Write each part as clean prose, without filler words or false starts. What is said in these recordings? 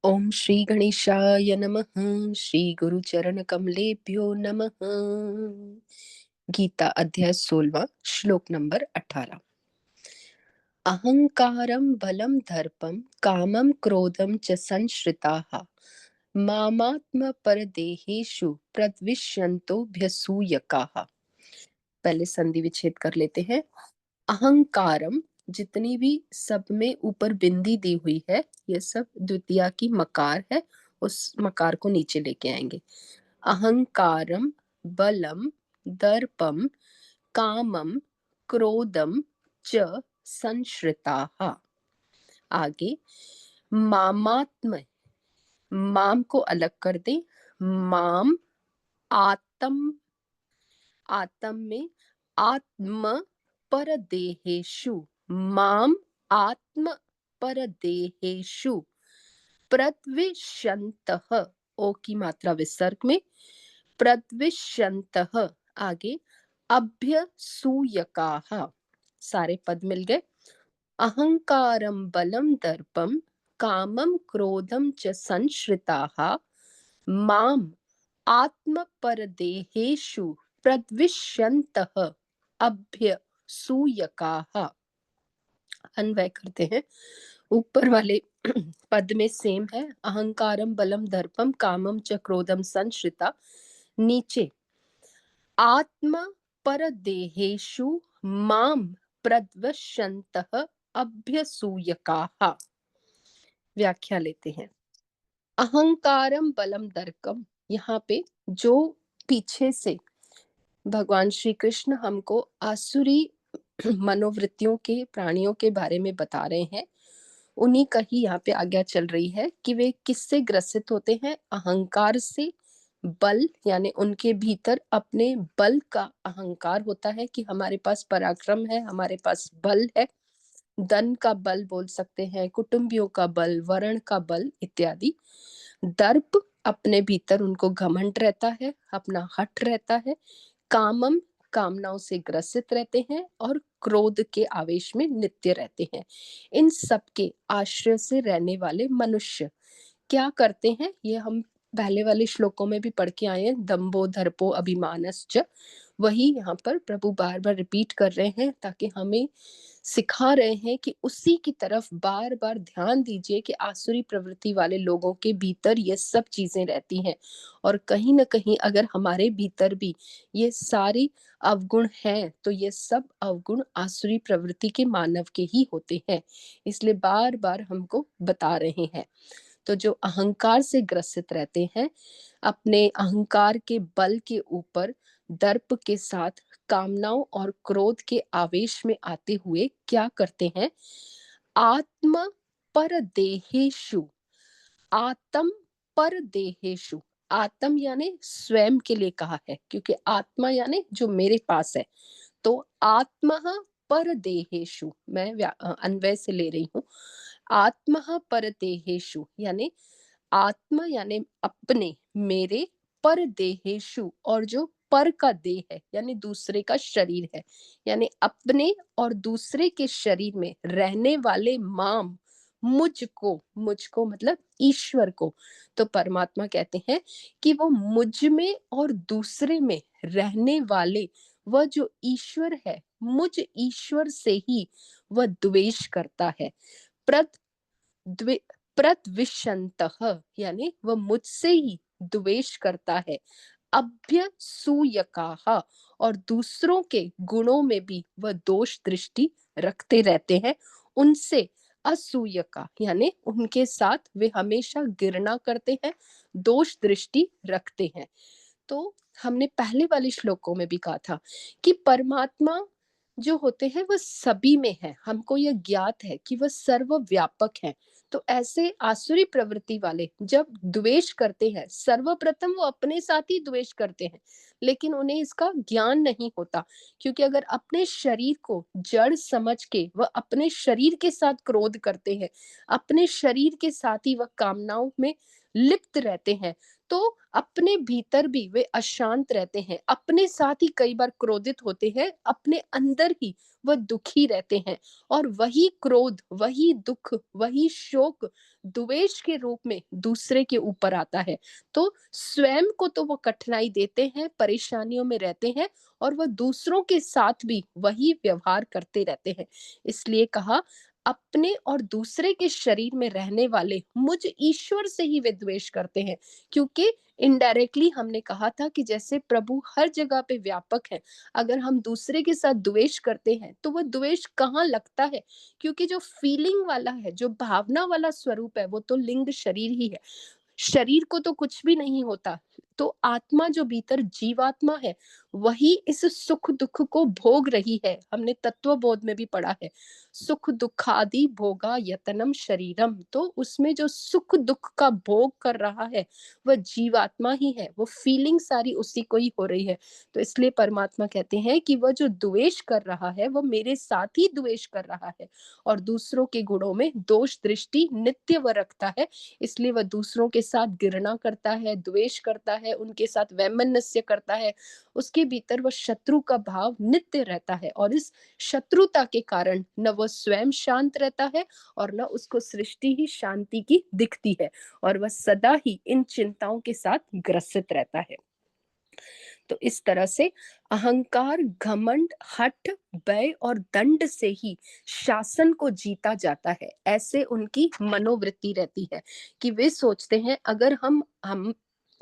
ओम श्री गणेशाय नमः। श्री गुरुचरण कमलेभ्यो नमः। गीता अध्याय 16 श्लोक नंबर 18। अहंकारं बलं दर्पं कामं क्रोधं च संश्रिताः मामात्मपरदेहेषु प्रद्विष्यन्तोऽभ्यसूयकाः। पहले संधि विच्छेद कर लेते हैं। अहंकारम, जितनी भी सब में ऊपर बिंदी दी हुई है, ये सब द्वितीया की मकार है, उस मकार को नीचे लेके आएंगे। अहंकारम बलम दर्पम कामम क्रोधम च संश्रिताः। आगे मामात्म, माम को अलग कर दे। माम आत्म, आत्म में आत्म परदेहेषु, माम आत्म परदेहेषु प्रद्विषन्तः, ओ की मात्रा विसर्ग में, प्रद्विषन्तः। आगे अभ्यसूयकाः, सारे पद मिल गए। अहंकारं बलं दर्पं कामं क्रोधं च संश्रिताः माम आत्मपरदेहेषु प्रद्विष्यन्तः अभ्यसूयकाः। अन्वय करते हैं। ऊपर वाले पद में सेम है, अहंकारम बलम दर्पम कामम च क्रोधम संश्रिता। नीचे आत्म परदेहेषु माम प्रद्विष्यन्तः अभ्यसूयकाः। व्याख्या लेते हैं। अहंकारम बलम दर्पम, यहाँ पे जो पीछे से भगवान श्री कृष्ण हमको आसुरी मनोवृत्तियों के प्राणियों के बारे में बता रहे हैं, उन्हीं का ही यहाँ पे आज्ञा चल रही है कि वे किससे ग्रसित होते हैं। अहंकार से। बल यानी उनके भीतर अपने बल का अहंकार होता है कि हमारे पास पराक्रम है, हमारे पास बल है। धन का बल बोल सकते हैं, कुटुंबियों का बल, वर्ण का बल इत्यादि। दर्प, अपने भीतर उनको घमंड रहता है, अपना हठ रहता है। कामम, कामनाओं से ग्रसित रहते हैं, और क्रोध के आवेश में नित्य रहते हैं। इन सब के आश्रय से रहने वाले मनुष्य क्या करते हैं, ये हम पहले वाले श्लोकों में भी पढ़ के आए हैं। दंभो दर्पो अभिमानश्च, वही यहाँ पर प्रभु बार बार रिपीट कर रहे हैं, ताकि हमें सिखा रहे हैं कि उसी की तरफ बार बार ध्यान दीजिए कि आसुरी प्रवृत्ति वाले लोगों के भीतर ये सब चीजें रहती हैं। और कहीं ना कहीं अगर हमारे भीतर भी ये सारी अवगुण हैं, तो ये सब अवगुण आसुरी प्रवृत्ति के मानव के ही होते हैं। इसलिए बार बार हमको बता रहे हैं। तो जो अहंकार से ग्रसित रहते हैं, अपने अहंकार के बल के ऊपर दर्प के साथ कामनाओं और क्रोध के आवेश में आते हुए क्या करते हैं, आत्म परदेहेषु, आत्म परदेहेषु, आत्म यानी स्वयं के लिए कहा है, क्योंकि आत्मा यानी जो मेरे पास है। तो आत्मा परदेहेषु, मैं अन्वय से ले रही हूँ। आत्मा परदेहेषु यानी आत्मा यानी अपने, मेरे, परदेहेषु, और जो पर का देह है यानी दूसरे का शरीर है, यानी अपने और दूसरे के शरीर में रहने वाले माम, मुझको, मुझको मतलब ईश्वर को। तो परमात्मा कहते हैं कि वो मुझ में और दूसरे में रहने वाले वह जो ईश्वर है, मुझ ईश्वर से ही वह द्वेष करता है। प्रत द्वे प्रद्विषन्तः यानी वह मुझसे ही द्वेष करता है। अभ्यसूयकाः, और दूसरों के गुणों में भी वह दोष दृष्टि रखते रहते हैं। उनसे असूयका यानी उनके साथ वे हमेशा घृणा करते हैं, दोष दृष्टि रखते हैं। तो हमने पहले वाले श्लोकों में भी कहा था कि परमात्मा जो होते हैं वह सभी में है, हमको यह ज्ञात है कि वह सर्वव्यापक है। तो ऐसे आसुरी प्रवृत्ति वाले जब द्वेष करते हैं, सर्वप्रथम वो अपने साथ ही द्वेष करते हैं, लेकिन उन्हें इसका ज्ञान नहीं होता। क्योंकि अगर अपने शरीर को जड़ समझ के वह अपने शरीर के साथ क्रोध करते हैं, अपने शरीर के साथ ही वह कामनाओं में लिप्त रहते हैं, तो अपने भीतर भी वे अशांत रहते हैं, अपने साथ ही कई बार क्रोधित होते हैं, अपने अंदर ही वह दुखी रहते हैं। और वही क्रोध, वही दुख, वही शोक द्वेष के रूप में दूसरे के ऊपर आता है, तो स्वयं को तो वो कठिनाई देते हैं, परेशानियों में रहते हैं और वह दूसरों के साथ भी वही व्यवहार करते रहते हैं। इसलिए कहा, अपने और दूसरे के शरीर में रहने वाले मुझ ईश्वर से ही वे द्वेष करते हैं, क्योंकि इनडायरेक्टली हमने कहा था कि जैसे प्रभु हर जगह पे व्यापक है, अगर हम दूसरे के साथ द्वेष करते हैं तो वह द्वेष कहाँ लगता है, क्योंकि जो फीलिंग वाला है, जो भावना वाला स्वरूप है, वो तो लिंग शरीर ही है। शरीर को तो कुछ भी नहीं होता। तो आत्मा जो भीतर जीवात्मा है, वही इस सुख दुख को भोग रही है। हमने तत्व बोध में भी पढ़ा है, सुख दुखादि भोगा यतनम शरीरम। तो उसमें जो सुख दुख का भोग कर रहा है, वह जीवात्मा ही है, वो फीलिंग सारी उसी को ही हो रही है। तो इसलिए परमात्मा कहते हैं कि वह जो द्वेष कर रहा है, वह मेरे साथ ही द्वेष कर रहा है और दूसरों के गुणों में दोष दृष्टि नित्य वह रखता है। इसलिए वह दूसरों के साथ घृणा करता है, द्वेष करता है, उनके साथ वैमनस्य करता है। उसके भीतर वह शत्रु का भाव नित्य रहता है और इस शत्रुता के कारण न वह स्वयं शांत रहता है और न उसको सृष्टि ही शांति की दिखती है, और वह सदा ही इन चिंताओं के साथ ग्रसित रहता है। तो इस तरह से अहंकार, घमंड, हठ, भय और दंड से ही शासन को जीता जाता है। ऐसे उनकी मनोवृत्ति रहती है कि वे सोचते हैं, अगर हम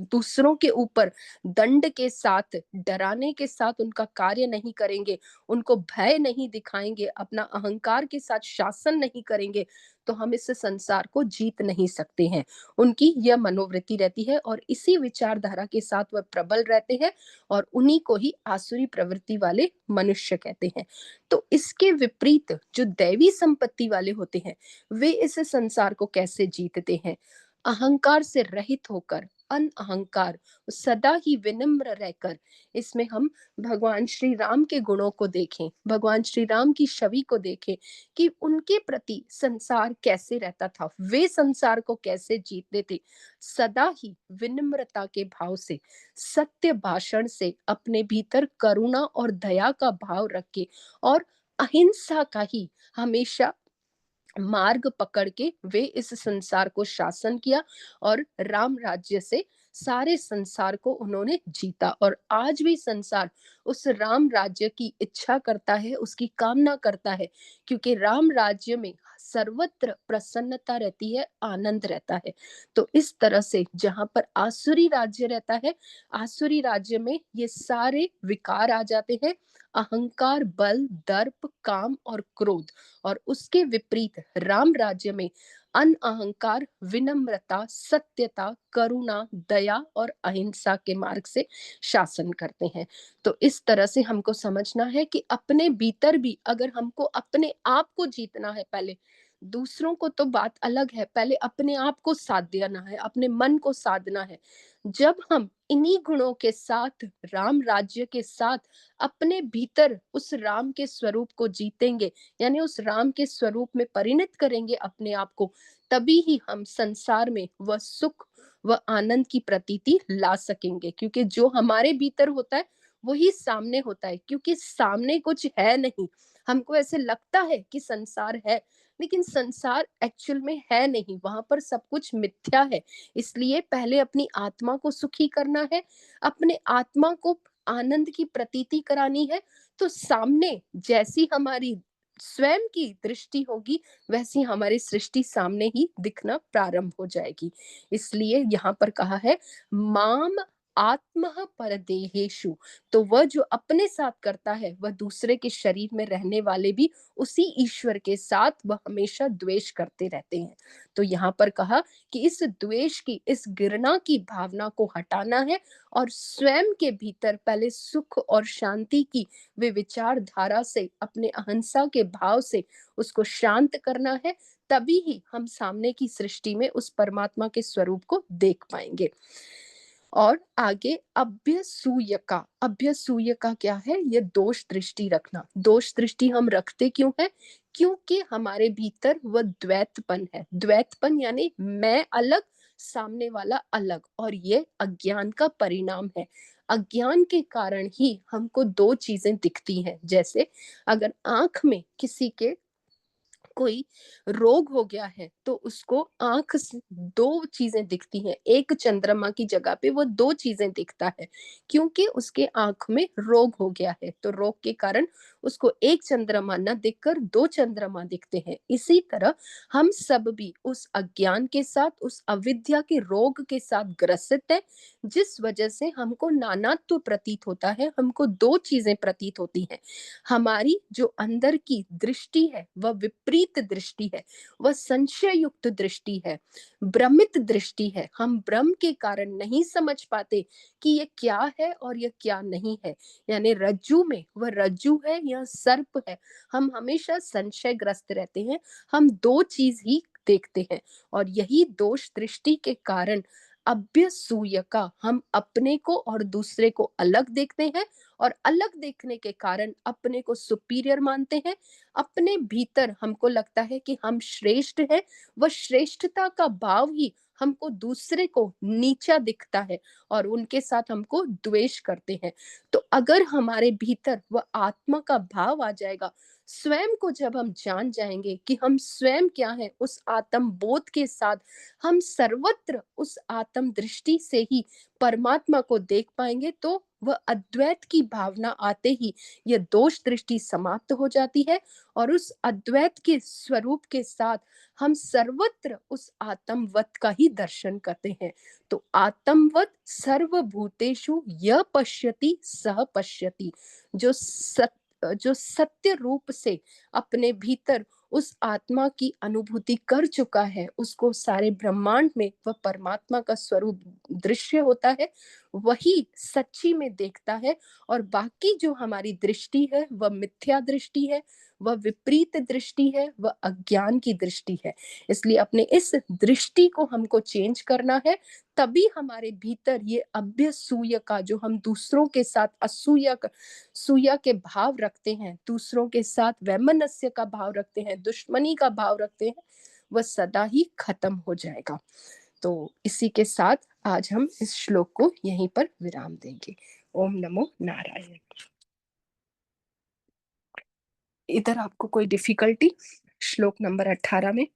दूसरों के ऊपर दंड के साथ, डराने के साथ उनका कार्य नहीं करेंगे, उनको भय नहीं दिखाएंगे, अपना अहंकार के साथ शासन नहीं करेंगे, तो हम इस संसार को जीत नहीं सकते हैं। उनकी यह मनोवृत्ति रहती है और इसी विचारधारा के साथ वह प्रबल रहते हैं और उन्हीं को ही आसुरी प्रवृत्ति वाले मनुष्य कहते हैं। तो इसके विपरीत जो दैवी संपत्ति वाले होते हैं, वे इस संसार को कैसे जीतते हैं? अहंकार से रहित होकर, अनअहंकार, सदा ही विनम्र रहकर। इसमें हम भगवान श्री राम के गुणों को देखें, भगवान श्री राम की छवि को देखें कि उनके प्रति संसार कैसे रहता था, वे संसार को कैसे जीतते थे। सदा ही विनम्रता के भाव से, सत्य भाषण से, अपने भीतर करुणा और दया का भाव रखे और अहिंसा का ही हमेशा मार्ग पकड़ के वे इस संसार को शासन किया और राम राज्य से सारे संसार को उन्होंने जीता। और आज भी संसार उस राम राज्य की इच्छा करता है, उसकी कामना करता है, क्योंकि राम राज्य में सर्वत्र प्रसन्नता रहती है, आनंद रहता है। तो इस तरह से जहां पर आसुरी राज्य रहता है, आसुरी राज्य में ये सारे विकार आ जाते हैं, अहंकार, बल, दर्प, काम और क्रोध। और उसके विपरीत राम राज्य में अनअहंकार, विनम्रता, सत्यता, करुणा, दया और अहिंसा के मार्ग से शासन करते हैं। तो इस तरह से हमको समझना है कि अपने भीतर भी अगर हमको अपने आप को जीतना है, पहले दूसरों को तो बात अलग है, पहले अपने आप को साध देना है, अपने मन को साधना है। जब हम इन्हीं गुणों के साथ, राम राज्य के साथ, अपने भीतर उस राम के स्वरूप को जीतेंगे, यानी उस राम के स्वरूप में परिणत करेंगे अपने आप को, तभी ही हम संसार में वह सुख, वह आनंद की प्रतीति ला सकेंगे। क्योंकि जो हमारे भीतर होता है वही सामने होता है, क्योंकि सामने कुछ है नहीं। हमको ऐसे लगता है कि संसार है, लेकिन संसार एक्चुअल में है नहीं, वहां पर सब कुछ मिथ्या है। इसलिए पहले अपनी आत्मा को सुखी करना है, अपने आत्मा को आनंद की प्रतीति करानी है। तो सामने जैसी हमारी स्वयं की दृष्टि होगी, वैसी हमारी सृष्टि सामने ही दिखना प्रारंभ हो जाएगी। इसलिए यहाँ पर कहा है, माम आत्म परदेहेषु। तो वह जो अपने साथ करता है, वह दूसरे के शरीर में रहने वाले भी उसी ईश्वर के साथ वह हमेशा द्वेष करते रहते हैं। तो यहाँ पर कहा कि इस द्वेष की, इस घृणा की भावना को हटाना है और स्वयं के भीतर पहले सुख और शांति की वे विचारधारा से, अपने अहिंसा के भाव से उसको शांत करना है। तभी ही हम सामने की सृष्टि में उस परमात्मा के स्वरूप को देख पाएंगे। और आगे अभ्यसूयका, अभ्यसूयका क्या है? ये दोष दृष्टि रखना। दोष दृष्टि हम रखते क्यों है? क्योंकि हमारे भीतर वह द्वैतपन है। द्वैतपन यानी मैं अलग, सामने वाला अलग, और ये अज्ञान का परिणाम है। अज्ञान के कारण ही हमको दो चीजें दिखती हैं। जैसे अगर आंख में किसी के कोई रोग हो गया है तो उसको आँख से 2 चीज़ें दिखती हैं, एक चंद्रमा की जगह पे वो 2 चीज़ें दिखता है, क्योंकि उसके आँख में रोग हो गया है, तो रोग के कारण उसको एक चंद्रमा ना दिखकर 2 चंद्रमा दिखते हैं। इसी तरह हम सब भी उस अज्ञान के साथ, उस अविद्या के रोग के साथ ग्रसित हैं, जिस वजह से हमको नानात्व प्रतीत होता है, हमको 2 चीज़ें प्रतीत होती हैं। हमारी जो अंदर की दृष्टि है वह विपरीत दृष्टि है, वह संशय युक्त दृष्टि है, भ्रमित दृष्टि है। हम भ्रम के कारण नहीं समझ पाते कि ये क्या है और ये क्या नहीं है। यानी रज्जू में वह रज्जू है या सर्प है, हम हमेशा संशयग्रस्त रहते हैं। हम 2 चीज ही देखते हैं और यही दोष दृष्टि के कारण अभ्यसूय का हम अपने को और दूसरे को अलग देखते हैं और अलग देखने के कारण अपने को सुपीरियर मानते हैं। अपने भीतर हमको लगता है कि हम श्रेष्ठ हैं, वह श्रेष्ठता का भाव ही हमको दूसरे को नीचा दिखता है और उनके साथ हमको द्वेष करते हैं। तो अगर हमारे भीतर वह आत्मा का भाव आ जाएगा, स्वयं को जब हम जान जाएंगे कि हम स्वयं क्या हैं, उस आत्म बोध के साथ हम सर्वत्र उस आत्म दृष्टि से ही परमात्मा को देख पाएंगे, तो वह अद्वैत की भावना आते ही यह दोष दृष्टि समाप्त हो जाती है और उस अद्वैत के स्वरूप के साथ हम सर्वत्र उस आत्मवत का ही दर्शन करते हैं। तो आत्मवत सर्वभूतेषु यह पश्यति सह पश्यति, जो सत्य रूप से अपने भीतर उस आत्मा की अनुभूति कर चुका है, उसको सारे ब्रह्मांड में वह परमात्मा का स्वरूप दृश्य होता है, वही सच्ची में देखता है। और बाकी जो हमारी दृष्टि है वह मिथ्या दृष्टि है, वह विपरीत दृष्टि है, वह अज्ञान की दृष्टि है। इसलिए अपने इस दृष्टि को हमको चेंज करना है, तभी हमारे भीतर ये अभ्यसूय का, जो हम दूसरों के साथ सूया के भाव रखते हैं, दूसरों के साथ वैमनस्य का भाव रखते हैं, दुश्मनी का भाव रखते हैं, वह सदा ही खत्म हो जाएगा। तो इसी के साथ आज हम इस श्लोक को यहीं पर विराम देंगे। ओम नमो नारायण। इधर आपको कोई डिफिकल्टी श्लोक नंबर 18 में?